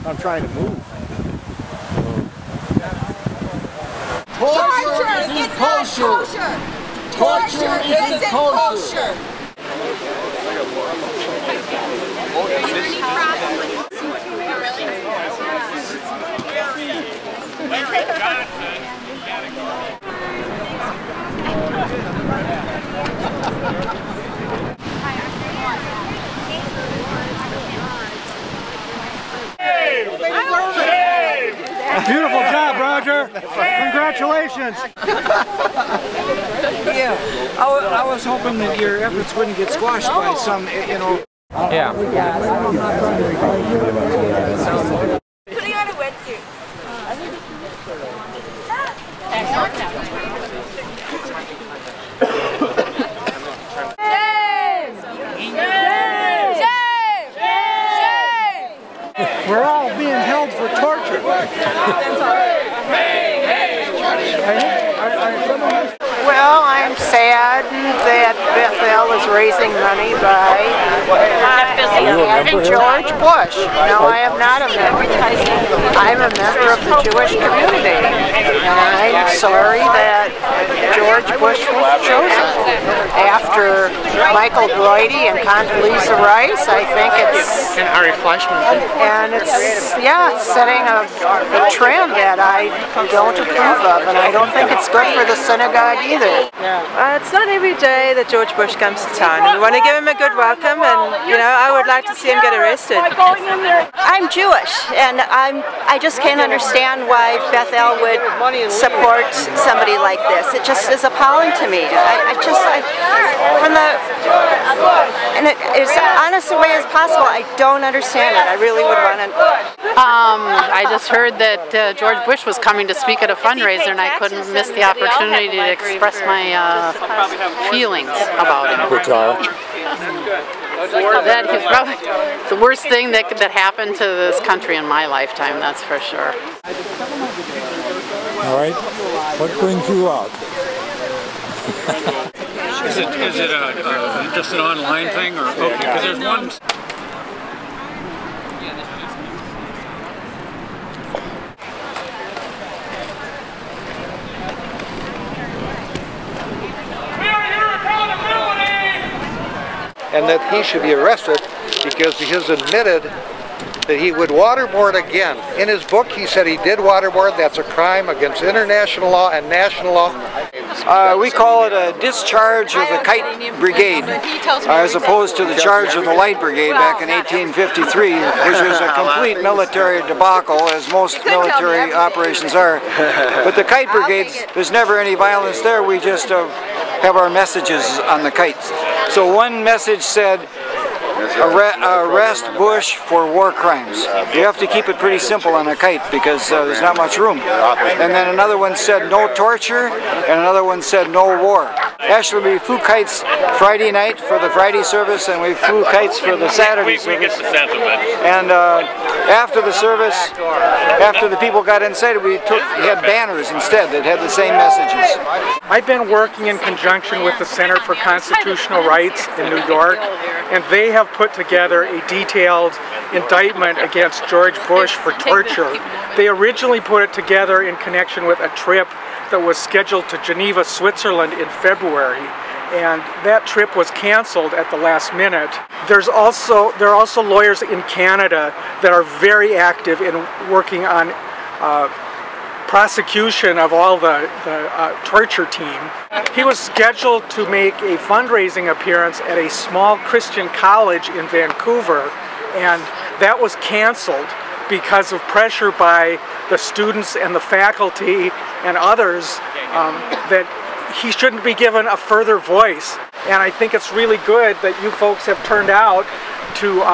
I'm trying to move. Torture isn't kosher. Torture isn't kosher. Beautiful job, Roger. Congratulations. Yeah, I was hoping that your efforts wouldn't get squashed by some, you know. Yeah. Putting on a wetsuit. We're all being held for torture. Well, I'm saddened that Beth El is raising money by having George Bush. No, I am not a member. I'm a member of the Jewish community. And I'm sorry that George Bush was chosen. After Michael Broidy and Condoleezza Rice, I think it's... And Ari Fleischman. And it's, yeah, setting a trend that I don't approve of. And I don't think it's good for the synagogue either. It's not every day that George Bush comes to town. We want to give him a good welcome, and you know, I would like to see him get arrested. I'm Jewish, and I just can't understand why Beth El would support somebody like this. It just is appalling to me. And as honest a way as possible, I don't understand it. I really would want to. I just heard that George Bush was coming to speak at a fundraiser, and I couldn't miss the opportunity to express my feelings about him. That is probably the worst thing that happened to this country in my lifetime, that's for sure. All right, what brings you out? Is it just an online thing, or okay? Because there's one. And that he should be arrested because he has admitted that he would waterboard again. In his book, he said he did waterboard. That's a crime against international law and national law. We call it a discharge of the Kite Brigade, as opposed to the charge of the Light Brigade back in 1853, which was a complete military debacle, as most military operations are. But the Kite Brigades, there's never any violence there. We just have our messages on the kites. So one message said, arrest Bush for war crimes. You have to keep it pretty simple on a kite because there's not much room. And then another one said no torture, and another one said no war. Actually, we flew kites Friday night for the Friday service, and we flew kites for the Saturday service. And after the service, after the people got inside, we had banners instead that had the same messages. I've been working in conjunction with the Center for Constitutional Rights in New York, and they have put together a detailed indictment against George Bush for torture. They originally put it together in connection with a trip that was scheduled to Geneva, Switzerland in February, and that trip was canceled at the last minute. There are also lawyers in Canada that are very active in working on prosecution of all the torture team. He was scheduled to make a fundraising appearance at a small Christian college in Vancouver, and that was canceled because of pressure by the students and the faculty and others that he shouldn't be given a further voice. And I think it's really good that you folks have turned out to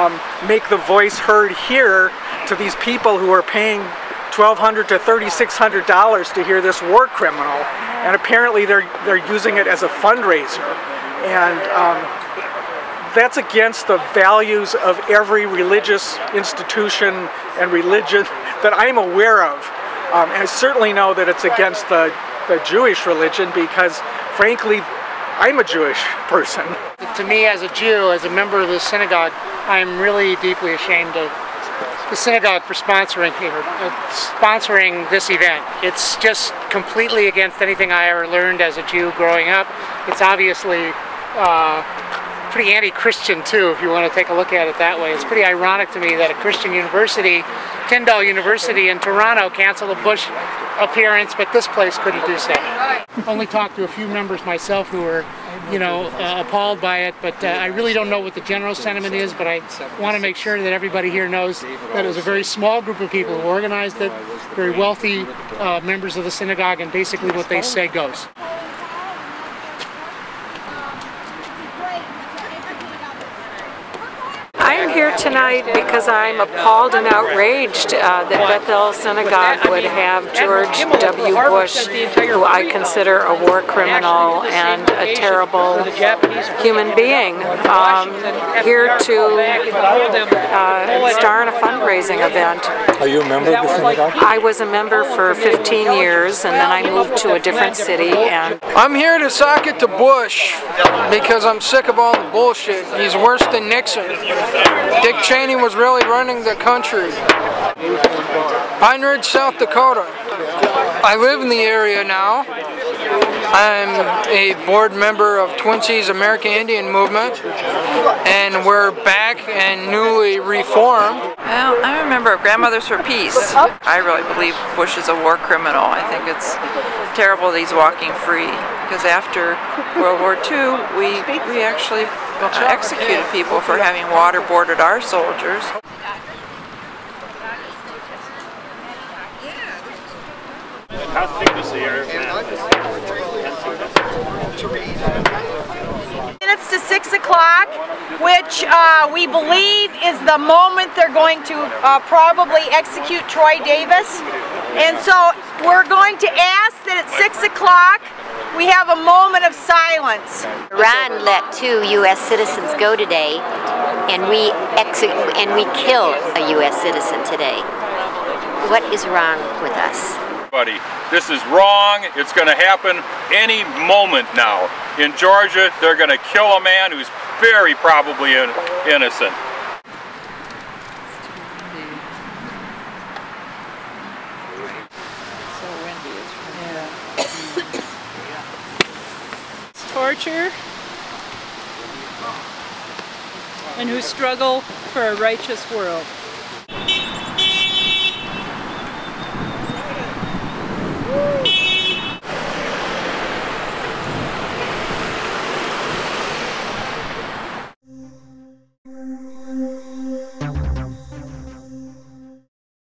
make the voice heard here to these people who are paying $1,200 to $3,600 to hear this war criminal, and apparently they're using it as a fundraiser, and that's against the values of every religious institution and religion that I'm aware of, and I certainly know that it's against the Jewish religion because, frankly, I'm a Jewish person. To me, as a Jew, as a member of the synagogue, I'm really deeply ashamed of the synagogue for sponsoring this event. It's just completely against anything I ever learned as a Jew growing up. It's obviously pretty anti-Christian too, if you want to take a look at it that way. It's pretty ironic to me that a Christian university, Tyndale University in Toronto, canceled a Bush appearance, but this place couldn't do so. Only talked to a few members myself who were, you know, appalled by it, but I really don't know what the general sentiment is, but I want to make sure that everybody here knows that it was a very small group of people who organized it, very wealthy members of the synagogue, and basically what they say goes. I'm here tonight because I'm appalled and outraged that Beth El Synagogue would have George W. Bush, who I consider a war criminal and a terrible human being, here to star in a fundraising event. Are you a member of the synagogue? I was a member for 15 years, and then I moved to a different city. And I'm here to sock it to Bush because I'm sick of all the bullshit. He's worse than Nixon. Dick Cheney was really running the country. Pine Ridge, South Dakota. I live in the area now. I'm a board member of Twin Cities American Indian Movement, and we're back and newly reformed. Well, I'm a member of Grandmothers for Peace. I really believe Bush is a war criminal. I think it's terrible that he's walking free, because after World War II, we actually executed people for having waterboarded our soldiers. How thick is the air? Minutes to 6 o'clock, which we believe is the moment they're going to probably execute Troy Davis. And so we're going to ask that at 6 o'clock we have a moment of silence. Iran let 2 U.S. citizens go today, and we kill a U.S. citizen today. What is wrong with us? This is wrong. It's going to happen any moment now. In Georgia, they're going to kill a man who's very probably innocent. Torture and who struggle for a righteous world.